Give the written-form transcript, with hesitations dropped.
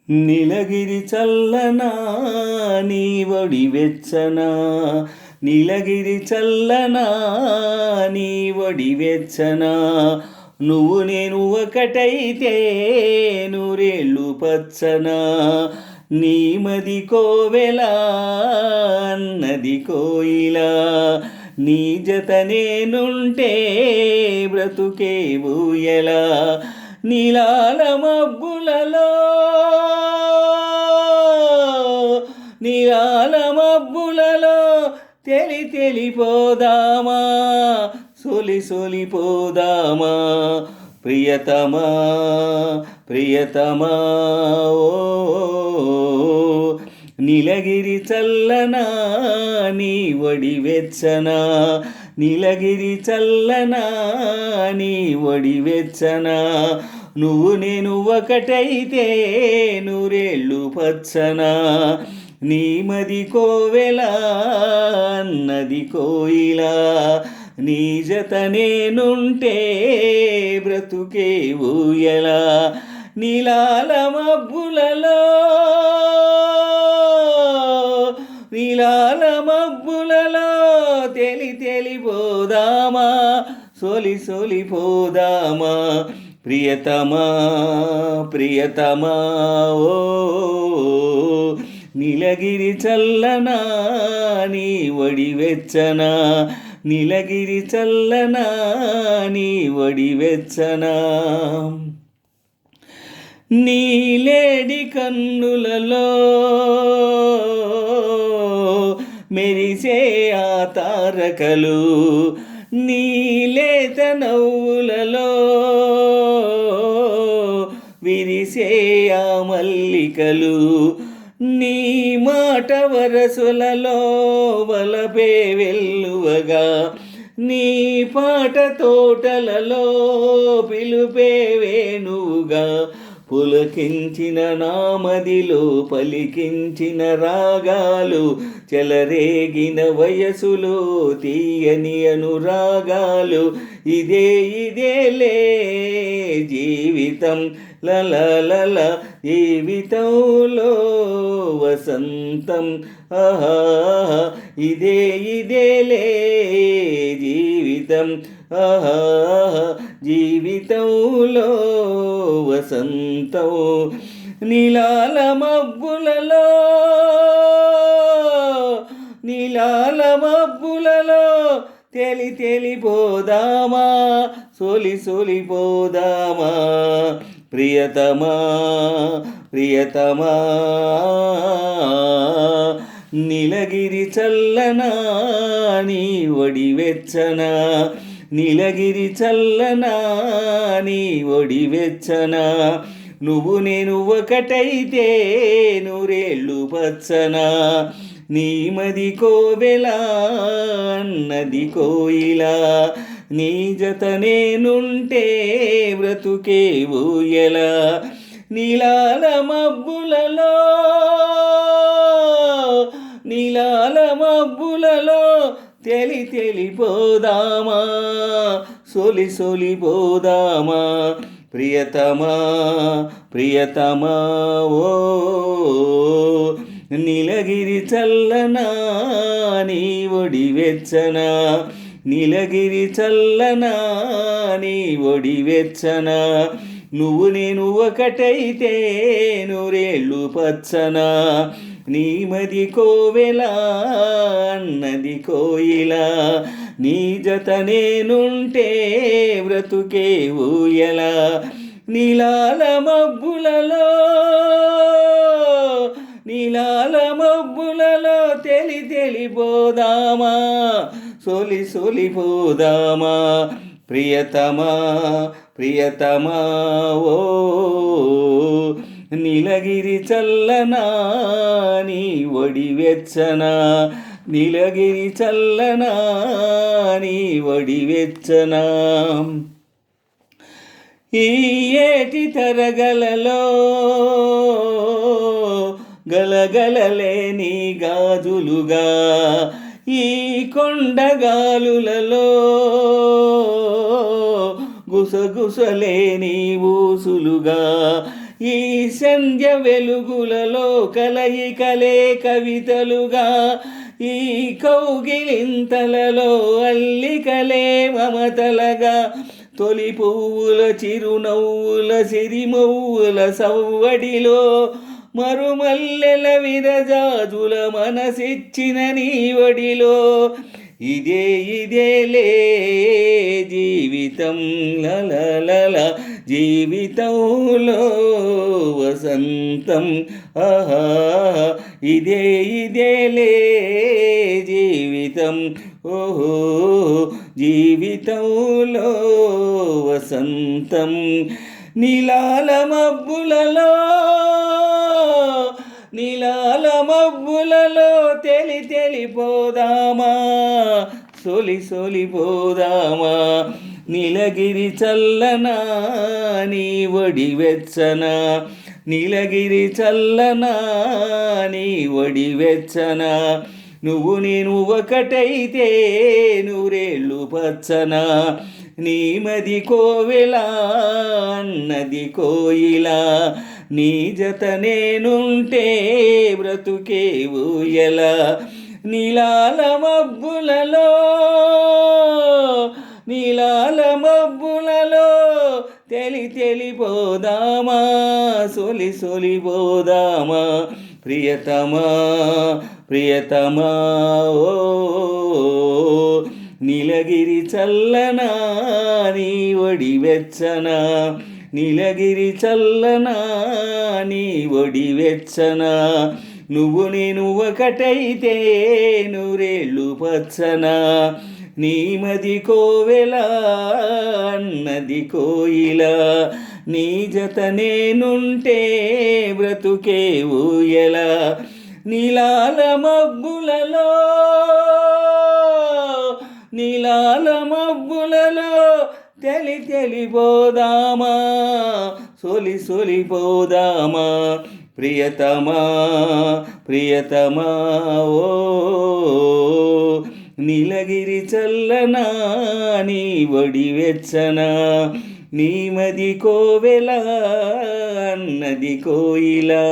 నీలగిరి చల్లనా నీ ఒడి వెచ్చనా, నీలగిరి చల్లనా నీ ఒడి వెచ్చనా, నువ్వు నేను ఒకటైతే నూరేళ్ళు పచ్చనా, నీ మది కోవెలా అన్నది కోయిలా, నీ జత నేనుంటే బ్రతుకే ఊయలా, నీలాల మబ్బులలో నీలాల మబ్బులలో తెలిపోదామా, సొలిపోదామా, ప్రియతమా ప్రియతమా ఓ, నీలగిరి చల్లనా నీ ఒడి వెచ్చనా, నీలగిరి చల్లనా నీ ఒడి వెచ్చనా, నువ్వు నేను ఒకటైతే నూరేళ్ళు పచ్చనా, నీ మది కోవెలా అన్నది కోయిలా, నీ జత నేనుంటే బ్రతుకే ఊయలా, నీలాల మబ్బులలో నీలాల మబ్బులలో తెలిపోదామా, సొలిపోదామా, ప్రియతమా ప్రియతమా ఓ, నీలగిరి చల్లనా నీ ఒడి వెచ్చనా, నీలగిరి చల్లనా నీ ఒడి వెచ్చనా, నీలేడి కన్నులలో మెరిసే ఆ తారకలు, నీలేత నవ్వులలో విరిసే ఆ మల్లికలు, నీ మాట వరసులలో వలపే వెల్లువగా, నీ పాట తోటలలో పిలుపే వేణువుగా, పులకించిన నామదిలో పలికించిన రాగాలు, చెలరేగిన వయసులో తీయని అనురాగాలు, ఇదేలే జీవితం లలలల, జీవితంలో వసంతం ఆహా, ఇదేలే జీవితం ఆహా, జీవితంలో వసంతం, నీలాల మబ్బులలో నీలాల మబ్బులలో తెలిపోదామా, సొలిపోదామా, ప్రియతమా ప్రియతమా, నీలగిరి చల్లనా నీ ఒడి వెచ్చనా, నీలగిరి చల్లనా నీ ఒడి వెచ్చనా, నువ్వు నేను ఒకటైతే నూరేళ్ళు పచ్చనా, నీ మది కోవెలా అన్నది కోయిలా, నీ జత నేనుంటే బ్రతుకే ఊయలా, నీలాల మబ్బులలో నీలాల మబ్బులలో తెలిపోదామా, సొలిపోదామా, ప్రియతమా ప్రియతమా ఓ, నీలగిరి చల్లనా నీ ఒడి వెచ్చనా, నీలగిరి చల్లనా నీ ఒడి వెచ్చనా, నువ్వు నేను ఒకటైతే నూరేళ్ళు పచ్చనా, నీ మది కోవెలా అన్నది కోయిలా, నీ జత నేనుంటే బ్రతుకే ఊయలా, నీలాల మబ్బులలో నీలాల మబ్బులలో తెలిపోదామా, సొలిపోదామా, ప్రియతమా ప్రియతమా ఓ, నీలగిరి చల్లనా నీ ఒడి వెచ్చనా, నీలగిరి చల్లనా నీ ఒడి వెచ్చనా, ఈ ఏటి తరగలలో గలగలలేని గాజులుగా, ఈ కొండగాలులలో గుసగుసలేని ఊసులుగా, ఈ సంధ్య వెలుగులలో కలయికలే కవితలుగా, ఈ కౌగిలింతలలో అల్లికలే మమతలగా, తొలి పువ్వుల చిరునవ్వుల సిరిమవ్వుల సవ్వడిలో, మరుమల్లెల విరజాజుల మనసిచ్చిన నీవడిలో, ఇదేలే జీవితం లలలల, జీవితంలో వసంతం ఆహా, ఇదేలే జీవితం ఓహో, జీవితంలో వసంతం. నీలాల మబ్బులలో తెలిపోదామా, సొలిపోదామా, నీలగిరి చల్లనా నీ ఒడి వెచ్చనా, నీలగిరి చల్లనా నీ ఒడి వెచ్చనా, నువ్వు నేను ఒకటైతే నూరేళ్ళు పచ్చనా, నీ మది కోవెలా అన్నది కోయిలా, నీ జత నేనుంటే బ్రతుకే ఊయలా, నీలాల మబ్బులలో తెలిపోదామా, సొలిపోదామా, ప్రియతమా ఓ, నీలగిరి చల్లనా నీ ఒడి వెచ్చనా, నీలగిరి చల్లనా నీ ఒడి వెచ్చనా, నువ్వు నేను ఒకటైతే నూరేళ్ళు పచ్చనా, నీ మది కోవెలా అన్నది కోయిలా, నీ జత నేనుంటే బ్రతుకే ఊయలా, నీలాల మబ్బులలో తెలిపోదామా, సొలిపోదామా, ప్రియతమా ఓ, నీలగిరి చల్లనా నీ ఒడి వెచ్చనా, నీ మది కోవెలా అన్నది కోయిలా.